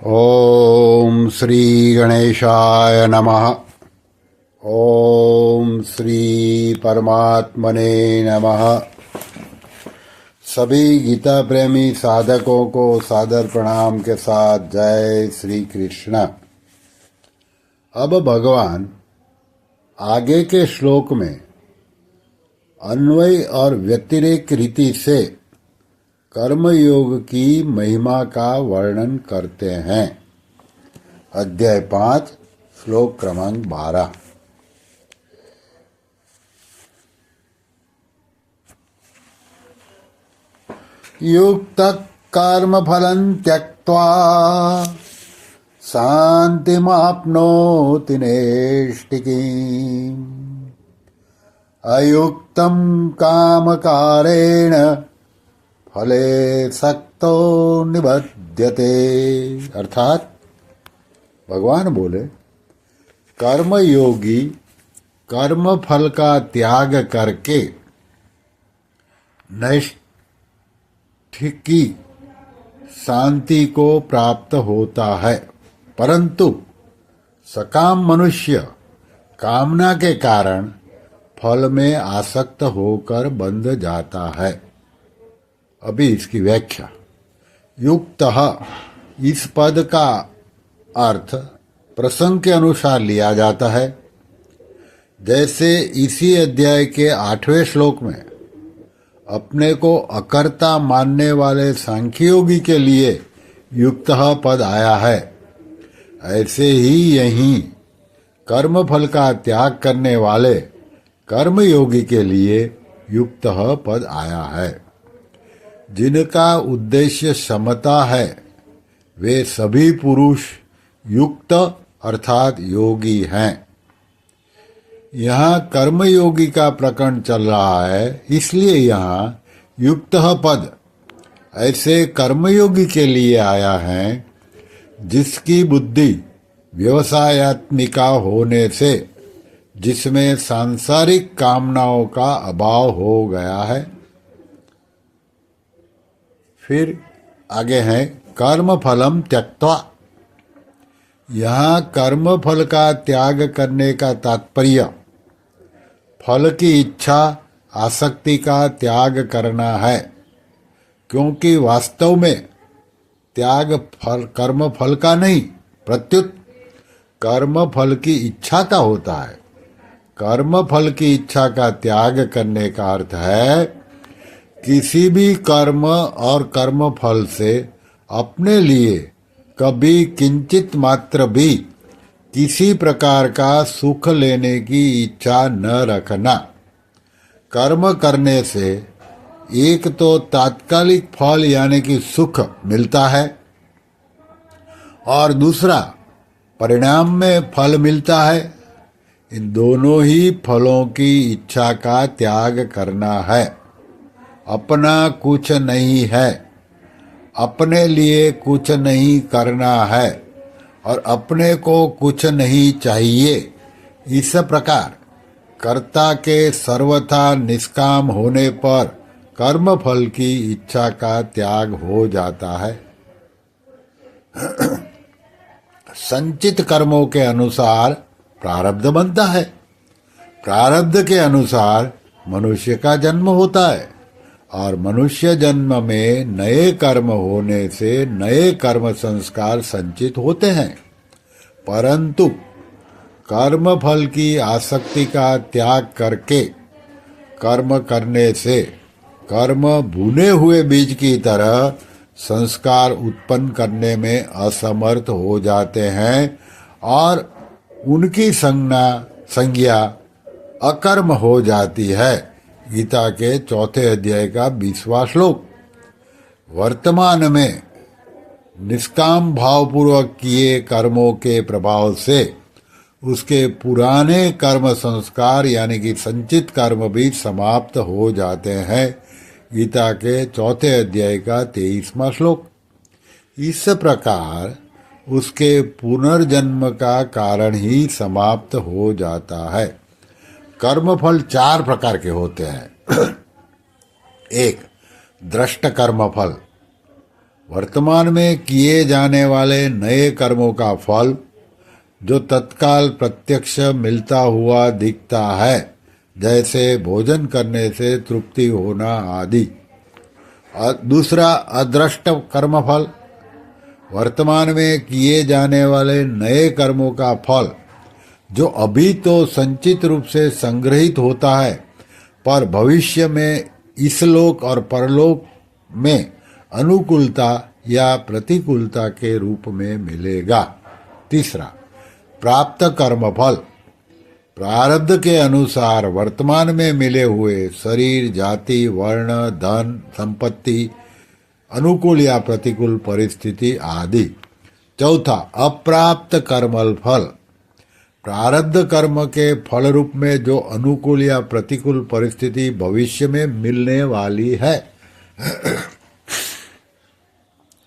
ओम श्री गणेशाय नमः। ओम श्री परमात्मने नमः। सभी गीता प्रेमी साधकों को सादर प्रणाम के साथ जय श्री कृष्ण। अब भगवान आगे के श्लोक में अन्वय और व्यतिरेक रीति से कर्मयोग की महिमा का वर्णन करते हैं। अध्याय 5 श्लोक क्रमांक 12। युक्त कर्म फलं त्यक्त्वा शान्तिमाप्नोति नैष्ठिकीम् अयुक्तं कामकारेण फले सक्तो निबध्यते। अर्थात भगवान बोले, कर्मयोगी कर्म फल का त्याग करके नैष्ठिकी शांति को प्राप्त होता है, परंतु सकाम मनुष्य कामना के कारण फल में आसक्त होकर बंध जाता है। अभी इसकी व्याख्या। युक्तः इस पद का अर्थ प्रसंग के अनुसार लिया जाता है। जैसे इसी अध्याय के 8वें श्लोक में अपने को अकर्ता मानने वाले सांख्ययोगी के लिए युक्तः पद आया है, ऐसे ही यहीं कर्मफल का त्याग करने वाले कर्मयोगी के लिए युक्तः पद आया है। जिनका उद्देश्य समता है वे सभी पुरुष युक्त अर्थात योगी हैं। यहाँ कर्मयोगी का प्रकरण चल रहा है, इसलिए यहाँ युक्तः पद ऐसे कर्मयोगी के लिए आया है जिसकी बुद्धि व्यवसायत्मिका होने से जिसमें सांसारिक कामनाओं का अभाव हो गया है। फिर आगे है कर्म फलम त्यक्त्वा। यहाँ कर्म फल का त्याग करने का तात्पर्य फल की इच्छा आसक्ति का त्याग करना है, क्योंकि वास्तव में त्याग फल कर्म फल का नहीं, प्रत्युत कर्म फल की इच्छा का होता है। कर्म फल की इच्छा का त्याग करने का अर्थ है किसी भी कर्म और कर्म फल से अपने लिए कभी किंचित मात्र भी किसी प्रकार का सुख लेने की इच्छा न रखना। कर्म करने से एक तो तात्कालिक फल यानी कि सुख मिलता है और दूसरा परिणाम में फल मिलता है। इन दोनों ही फलों की इच्छा का त्याग करना है। अपना कुछ नहीं है, अपने लिए कुछ नहीं करना है और अपने को कुछ नहीं चाहिए। इस प्रकार कर्ता के सर्वथा निष्काम होने पर कर्म फल की इच्छा का त्याग हो जाता है। संचित कर्मों के अनुसार प्रारब्ध बनता है। प्रारब्ध के अनुसार मनुष्य का जन्म होता है और मनुष्य जन्म में नए कर्म होने से नए कर्म संस्कार संचित होते हैं, परंतु कर्म फल की आसक्ति का त्याग करके कर्म करने से कर्म भुने हुए बीज की तरह संस्कार उत्पन्न करने में असमर्थ हो जाते हैं और उनकी संज्ञा अकर्म हो जाती है। गीता के 4 अध्याय का 20वां श्लोक। वर्तमान में निष्काम भावपूर्वक किए कर्मों के प्रभाव से उसके पुराने कर्म संस्कार यानी कि संचित कर्म भी समाप्त हो जाते हैं। गीता के 4 अध्याय का 23वां श्लोक। इस प्रकार उसके पुनर्जन्म का कारण ही समाप्त हो जाता है। कर्मफल 4 प्रकार के होते हैं। एक, दृष्ट कर्मफल वर्तमान में किए जाने वाले नए कर्मों का फल जो तत्काल प्रत्यक्ष मिलता हुआ दिखता है, जैसे भोजन करने से तृप्ति होना आदि। दूसरा अदृष्ट कर्मफल, वर्तमान में किए जाने वाले नए कर्मों का फल जो अभी तो संचित रूप से संग्रहित होता है, पर भविष्य में इस लोक और परलोक में अनुकूलता या प्रतिकूलता के रूप में मिलेगा। तीसरा प्राप्त कर्मफल, प्रारब्ध के अनुसार वर्तमान में मिले हुए शरीर, जाति, वर्ण, धन, संपत्ति, अनुकूल या प्रतिकूल परिस्थिति आदि। चौथा अप्राप्त कर्मल फल, प्रारब्ध कर्म के फल रूप में जो अनुकूल या प्रतिकूल परिस्थिति भविष्य में मिलने वाली है।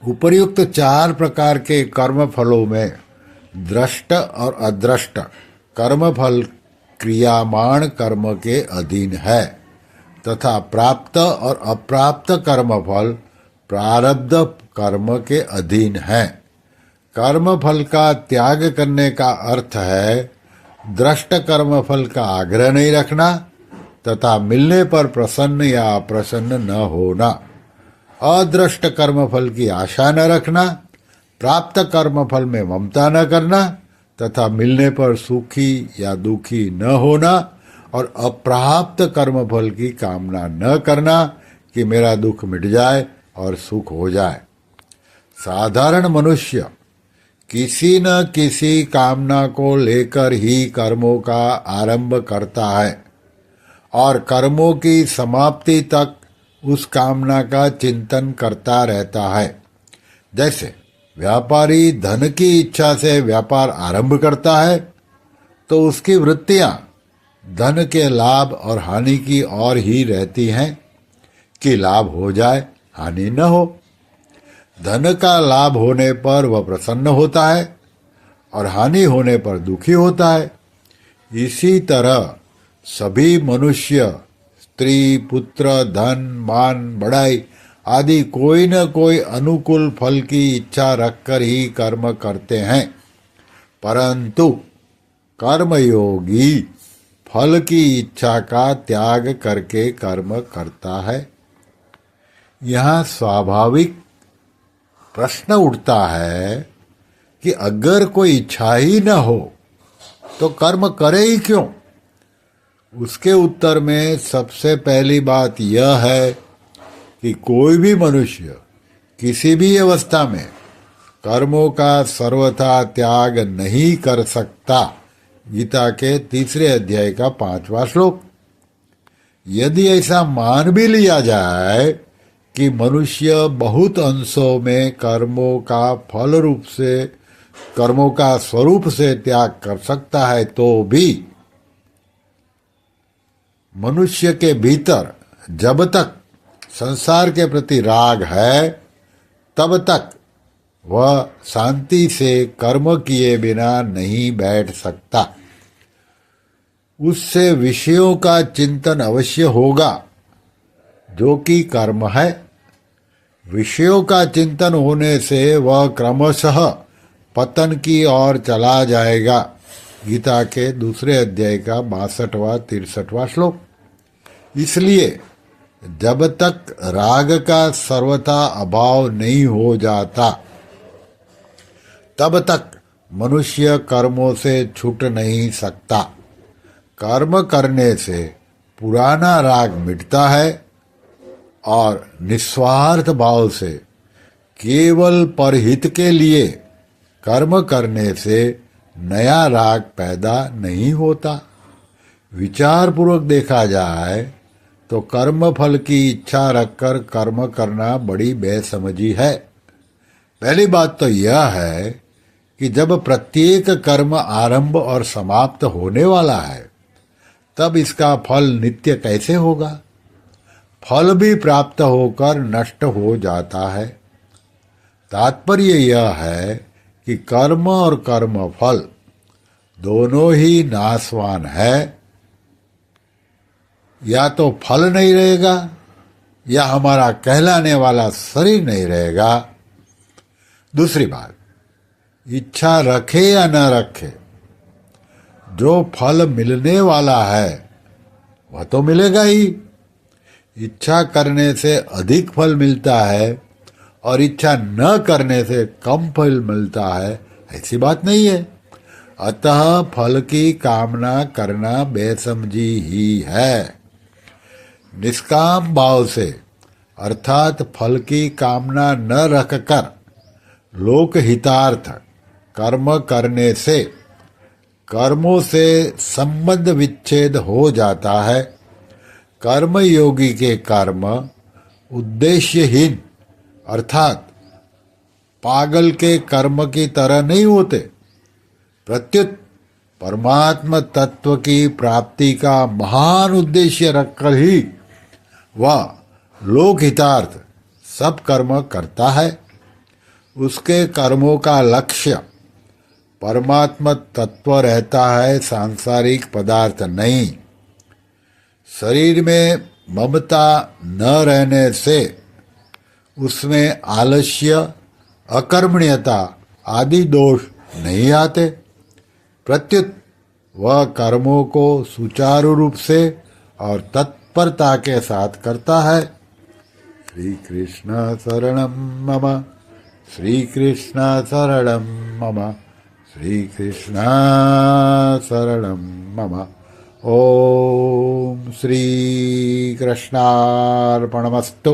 उपर्युक्त 4 प्रकार के कर्म फलों में दृष्ट और अदृष्ट कर्मफल क्रियामाण कर्म के अधीन है तथा प्राप्त और अप्राप्त कर्मफल प्रारब्ध कर्म के अधीन है। कर्मफल का त्याग करने का अर्थ है दृष्ट कर्मफल का आग्रह नहीं रखना तथा मिलने पर प्रसन्न या अप्रसन्न न होना, अदृष्ट कर्मफल की आशा न रखना, प्राप्त कर्मफल में ममता न करना तथा मिलने पर सुखी या दुखी न होना, और अप्राप्त कर्मफल की कामना न करना कि मेरा दुख मिट जाए और सुख हो जाए। साधारण मनुष्य किसी न किसी कामना को लेकर ही कर्मों का आरंभ करता है और कर्मों की समाप्ति तक उस कामना का चिंतन करता रहता है। जैसे व्यापारी धन की इच्छा से व्यापार आरंभ करता है तो उसकी वृत्तियां धन के लाभ और हानि की ओर ही रहती हैं कि लाभ हो जाए, हानि न हो। धन का लाभ होने पर वह प्रसन्न होता है और हानि होने पर दुखी होता है। इसी तरह सभी मनुष्य स्त्री, पुत्र, धन, मान, बढ़ाई आदि कोई न कोई अनुकूल फल की इच्छा रखकर ही कर्म करते हैं, परंतु कर्मयोगी फल की इच्छा का त्याग करके कर्म करता है। यहाँ स्वाभाविक प्रश्न उठता है कि अगर कोई इच्छा ही न हो तो कर्म करे ही क्यों? उसके उत्तर में सबसे पहली बात यह है कि कोई भी मनुष्य किसी भी अवस्था में कर्मों का सर्वथा त्याग नहीं कर सकता। गीता के 3 अध्याय का 5वां श्लोक। यदि ऐसा मान भी लिया जाए कि मनुष्य बहुत अंशों में कर्मों का फल रूप से, कर्मों का स्वरूप से त्याग कर सकता है, तो भी मनुष्य के भीतर जब तक संसार के प्रति राग है तब तक वह शांति से कर्म किए बिना नहीं बैठ सकता। उससे विषयों का चिंतन अवश्य होगा जो कि कर्म है। विषयों का चिंतन होने से वह क्रमशः पतन की ओर चला जाएगा। गीता के 2 अध्याय का 62वां 63वां श्लोक। इसलिए जब तक राग का सर्वथा अभाव नहीं हो जाता तब तक मनुष्य कर्मों से छूट नहीं सकता। कर्म करने से पुराना राग मिटता है और निस्वार्थ भाव से केवल परहित के लिए कर्म करने से नया राग पैदा नहीं होता। विचारपूर्वक देखा जाए तो कर्म फल की इच्छा रखकर कर्म करना बड़ी बेसमझी है। पहली बात तो यह है कि जब प्रत्येक कर्म आरंभ और समाप्त होने वाला है तब इसका फल नित्य कैसे होगा? फल भी प्राप्त होकर नष्ट हो जाता है। तात्पर्य यह है कि कर्म और कर्म फल दोनों ही नाशवान है। या तो फल नहीं रहेगा या हमारा कहलाने वाला शरीर नहीं रहेगा, दूसरी बात, इच्छा रखे या न रखे, जो फल मिलने वाला है वह तो मिलेगा ही। इच्छा करने से अधिक फल मिलता है और इच्छा न करने से कम फल मिलता है, ऐसी बात नहीं है। अतः फल की कामना करना बेसमझी ही है। निष्काम भाव से अर्थात फल की कामना न रखकर लोकहितार्थ कर्म करने से कर्मों से संबंध विच्छेद हो जाता है। कर्मयोगी के कर्म उद्देश्यहीन अर्थात पागल के कर्म की तरह नहीं होते, प्रत्युत परमात्म तत्व की प्राप्ति का महान उद्देश्य रखकर ही वह लोकहितार्थ सब कर्म करता है। उसके कर्मों का लक्ष्य परमात्म तत्व रहता है, सांसारिक पदार्थ नहीं। शरीर में ममता न रहने से उसमें आलस्य, अकर्मण्यता आदि दोष नहीं आते, प्रत्युत वह कर्मों को सुचारू रूप से और तत्परता के साथ करता है। श्री कृष्ण शरणं मम, श्री कृष्ण शरणं मम, श्री कृष्ण शरणं मम। ओम श्री कृष्णार्पणमस्तु।